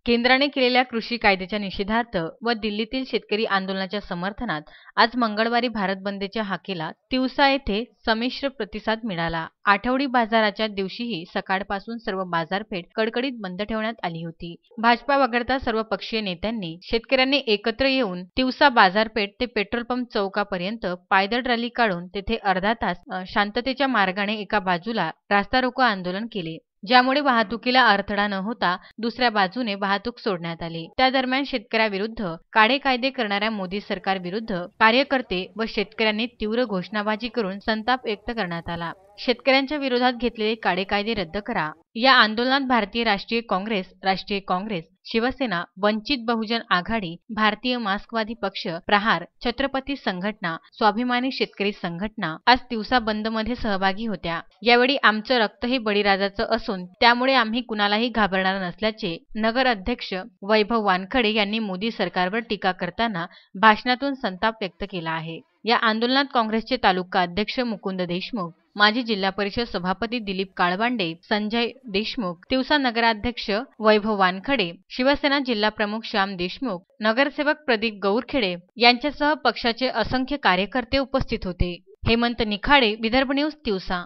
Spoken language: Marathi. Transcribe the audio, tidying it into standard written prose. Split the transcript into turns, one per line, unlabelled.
केंद्राने केलेल्या कृषी कायद्याच्या निषेधार्थ व दिल्लीतील शेतकरी आंदोलनाच्या समर्थनात आज मंगळवारी भारत बंदच्या हाकेला तिवसा येथे संमिश्र प्रतिसाद मिळाला। आठवडी बाजाराच्या दिवशीही सकाळपासून सर्व बाजारपेठ कडकडीत बंद ठेवण्यात आली होती। भाजपा वगळता सर्व पक्षीय नेत्यांनी शेतकऱ्यांनी एकत्र येऊन तिवसा बाजारपेठ ते पेट्रोल पंप चौकापर्यंत पायदळ रॅली काढून तेथे अर्धा तास शांततेच्या मार्गाने एका बाजूला रास्ता रोको आंदोलन केले, ज्यामुळे वाहतुकीला अडथळा न होता दुसऱ्या बाजूने वाहतूक सोडण्यात आली। त्या दरम्यान शेतकऱ्याविरुद्ध काळे कायदे करणाऱ्या मोदी सरकार विरुद्ध कार्यकर्ते व शेतकऱ्यांनी तीव्र घोषणाबाजी करून संताप व्यक्त करण्यात आला। शेतकऱ्यांच्या विरोधात घेतलेले काळे कायदे रद्द करा या आंदोलनात भारतीय राष्ट्रीय काँग्रेस, शिवसेना, वंचित बहुजन आघाडी, भारतीय मार्क्सवादी पक्ष, प्रहार, छत्रपती संघटना, स्वाभिमानी शेतकरी संघटना आज तिवसा बंद मध्ये सहभागी होत्या। यावेळी आमचं रक्त हे बळीराजाचं असून त्यामुळे आम्ही कुणालाही घाबरणार नसल्याचे नगर अध्यक्ष वैभव वानखडे यांनी मोदी सरकारवर टीका करताना भाषणातून संताप व्यक्त केला आहे। या आंदोलनात काँग्रेसचे तालुका अध्यक्ष मुकुंद देशमुख, माजी जिल्हा परिषद सभापती दिलीप काळबांडे, संजय देशमुख, तिवसा नगराध्यक्ष वैभव वानखडे, शिवसेना जिल्हा प्रमुख श्याम देशमुख, नगरसेवक प्रदीप गौरखेडे यांच्यासह पक्षाचे असंख्य कार्यकर्ते उपस्थित होते। हेमंत निखाडे, विदर्भ न्यूज, तिवसा।